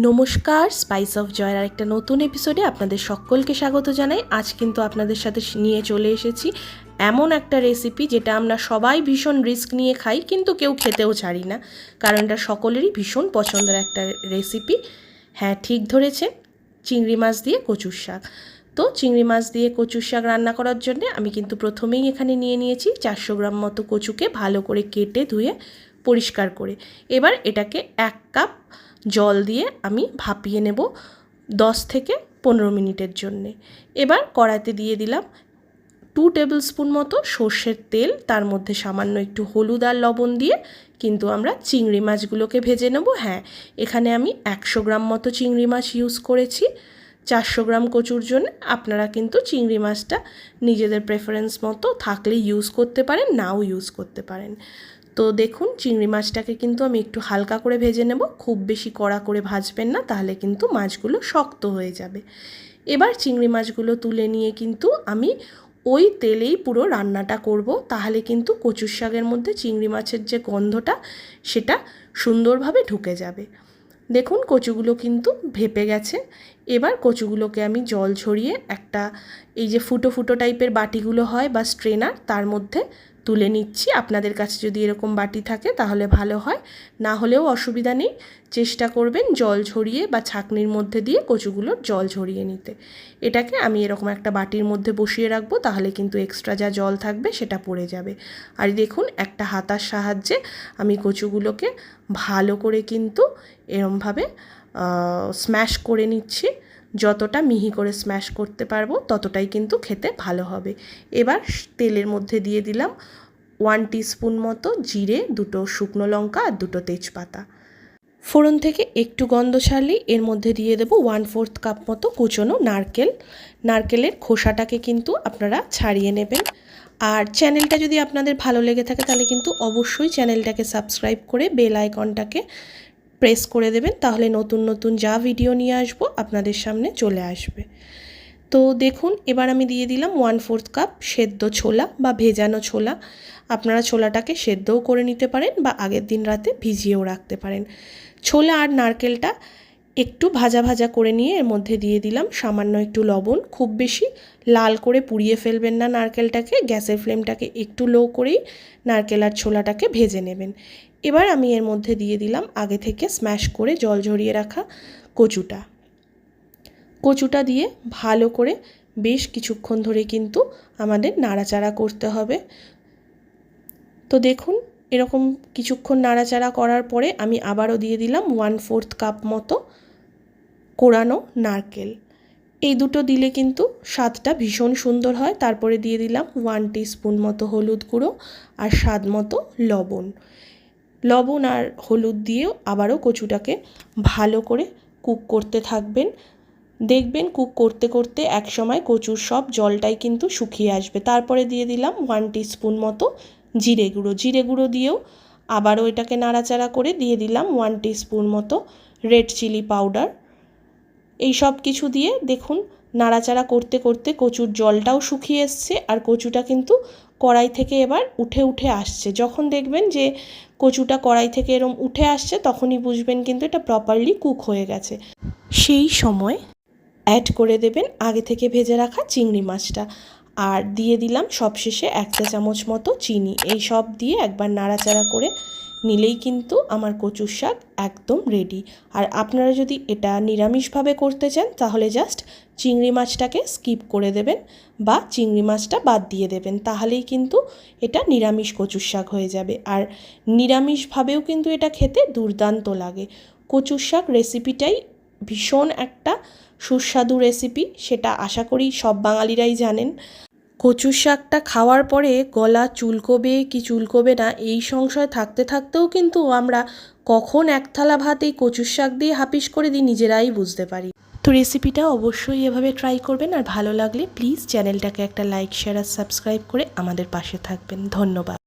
নমস্কার, spice of জয়ের আরেকটা নতুন এপিসোডে আপনাদের সকলকে স্বাগত জানাই। আজ কিন্তু আপনাদের সাথে নিয়ে চলে এসেছি এমন একটা রেসিপি যেটা আমরা সবাই ভীষণ রিস্ক নিয়ে খাই, কিন্তু কেউ খেতেও ছাড়ি না, কারণ এটা সকলেরই ভীষণ পছন্দের একটা রেসিপি। হ্যাঁ, ঠিক ধরেছে, চিংড়ি মাছ দিয়ে কচুর শাক। তো চিংড়ি মাছ দিয়ে কচুর শাক রান্না করার জন্য আমি কিন্তু প্রথমেই এখানে নিয়ে নিয়েছি 400 গ্রাম মতো কচুকে ভালো করে কেটে ধুয়ে পরিষ্কার করে। এবার এটাকে 1 কাপ জল দিয়ে আমি ভাপিয়ে নেব 10 থেকে 15 মিনিটের জন্যে। এবার কড়াইতে দিয়ে দিলাম 2 টেবিল স্পুন মতো সর্ষের তেল, তার মধ্যে সামান্য একটু হলুদ আর লবণ দিয়ে কিন্তু আমরা চিংড়ি মাছগুলোকে ভেজে নেব। হ্যাঁ, এখানে আমি 100 গ্রাম মতো চিংড়ি মাছ ইউজ করেছি 400 গ্রাম কচুর জন্য। আপনারা কিন্তু চিংড়ি মাছটা নিজেদের প্রেফারেন্স মতো থাকলে ইউজ করতে পারেন, নাও ইউজ করতে পারেন। তো দেখুন, চিংড়ি মাছটাকে কিন্তু আমি একটু হালকা করে ভেজে নেব, খুব বেশি কড়া করে ভাজবেন না, তাহলে কিন্তু মাছগুলো শক্ত হয়ে যাবে। এবার চিংড়ি মাছগুলো তুলে নিয়ে কিন্তু আমি ওই তেলেই পুরো রান্নাটা করব, তাহলে কিন্তু কচুর শাকের মধ্যে চিংড়ি মাছের যে গন্ধটা সেটা সুন্দরভাবে ঢুকে যাবে। দেখুন, কচুগুলো কিন্তু ভেপে গেছে। এবার কচুগুলোকে আমি জল ছড়িয়ে একটা এই যে ফুটো ফুটো টাইপের বাটিগুলো হয় বা স্ট্রেনার, তার মধ্যে তুলে নিচ্ছি। আপনাদের কাছে যদি এরকম বাটি থাকে তাহলে ভালো হয়, না হলেও অসুবিধা নেই। চেষ্টা করবেন জল ছড়িয়ে বা ছাঁকনির মধ্যে দিয়ে কচুগুলোর জল ঝরিয়ে নিতে। এটাকে আমি এরকম একটা বাটির মধ্যে বসিয়ে রাখবো, তাহলে কিন্তু এক্সট্রা যা জল থাকবে সেটা পড়ে যাবে। আর দেখুন, একটা হাতার সাহায্যে আমি কচুগুলোকে ভালো করে কিন্তু এরমভাবে স্ম্যাশ করে নিচ্ছি। যতটা মিহি করে স্ম্যাশ করতে পারবো ততটাই কিন্তু খেতে ভালো হবে। এবার তেলের মধ্যে দিয়ে দিলাম 1 টিস্পুন মতো জিরে, 2টো শুকনো লঙ্কা আর 2টো তেজপাতা। ফোড়ন থেকে একটু গন্ধ ছাড়লেই এর মধ্যে দিয়ে দেবো 1/4 কাপ মতো কুচনো নারকেল। নারকেলের খোসাটাকে কিন্তু আপনারা ছাড়িয়ে নেবেন। আর চ্যানেলটা যদি আপনাদের ভালো লেগে থাকে তাহলে কিন্তু অবশ্যই চ্যানেলটাকে সাবস্ক্রাইব করে বেল আইকনটাকে প্রেস করে দেবেন, তাহলে নতুন নতুন যা ভিডিও নিয়ে আসবো আপনাদের সামনে চলে আসবে। তো দেখুন, এবার আমি দিয়ে দিলাম 1/4 কাপ সেদ্ধ ছোলা বা ভেজানো ছোলা। আপনারা ছোলাটাকে সেদ্ধও করে নিতে পারেন বা আগের দিন রাতে ভিজিয়েও রাখতে পারেন। ছোলা আর নারকেলটা একটু ভাজা ভাজা করে নিয়ে এর মধ্যে দিয়ে দিলাম সামান্য একটু লবণ। খুব বেশি লাল করে পুড়িয়ে ফেলবেন না নারকেলটাকে, গ্যাসের ফ্লেমটাকে একটু লো করেই নারকেল আর ছোলাটাকে ভেজে নেবেন। এবার আমি এর মধ্যে দিয়ে দিলাম আগে থেকে স্ম্যাশ করে জল ঝরিয়ে রাখা কচুটা দিয়ে ভালো করে বেশ কিছুক্ষণ ধরে কিন্তু আমাদের নাড়াচাড়া করতে হবে। তো দেখুন, এরকম কিছুক্ষণ নাড়াচাড়া করার পরে আমি আবারও দিয়ে দিলাম 1/4 কাপ মতো কোরানো নারকেল। এই দুটো দিলে কিন্তু স্বাদটা ভীষণ সুন্দর হয়। তারপরে দিয়ে দিলাম 1 টিস্পুন মতো হলুদ গুঁড়ো আর স্বাদ মতো লবণ আর হলুদ দিয়েও আবারও কচুটাকে ভালো করে কুক করতে থাকবেন। দেখবেন কুক করতে করতে একসময় কচুর সব জলটাই কিন্তু শুকিয়ে আসবে। তারপরে দিয়ে দিলাম 1 টিস্পুন মতো জিরে গুঁড়ো দিয়েও আবারও এটাকে নাড়াচাড়া করে দিয়ে দিলাম 1 টিস্পুন মতো রেড চিলি পাউডার। এই সব কিছু দিয়ে দেখুন নাড়াচাড়া করতে করতে কচুর জলটাও শুকিয়ে এসছে আর কচুটা কিন্তু কড়াই থেকে এবার উঠে আসছে। যখন দেখবেন যে কচুটা কড়াই থেকে এরম উঠে আসছে তখনই বুঝবেন কিন্তু এটা প্রপারলি কুক হয়ে গেছে। সেই সময় অ্যাড করে দেবেন আগে থেকে ভেজে রাখা চিংড়ি মাছটা, আর দিয়ে দিলাম সবশেষে 1 চা চামচ মতো চিনি। এই সব দিয়ে একবার নাড়াচাড়া করে নিলেই কিন্তু আমার কচুর শাক একদম রেডি। আর আপনারা যদি এটা নিরামিষভাবে করতে চান তাহলে জাস্ট চিংড়ি মাছটাকে স্কিপ করে দেবেন বা চিংড়ি মাছটা বাদ দিয়ে দেবেন, তাহলেই কিন্তু এটা নিরামিষ কচুর শাক হয়ে যাবে। আর নিরামিষভাবেও কিন্তু এটা খেতে দুর্দান্ত লাগে। কচুর শাক রেসিপিটাই ভীষণ একটা সুস্বাদু রেসিপি, সেটা আশা করি সব বাঙালিরাই জানেন। কচুর শাকটা খাওয়ার পরে গলা চুলকোবে কি চুলকোবে না এই সংশয় থাকতে থাকতেও কিন্তু আমরা কখন 1 থালা ভাত এই কচুর শাক দিয়ে হাপিস করে দিই নিজেরাই বুঝতে পারি। তো রেসিপিটা অবশ্যই এভাবে ট্রাই করবেন, আর ভালো লাগলে প্লিজ চ্যানেলটাকে একটা লাইক, শেয়ার আর সাবস্ক্রাইব করে আমাদের পাশে থাকবেন। ধন্যবাদ।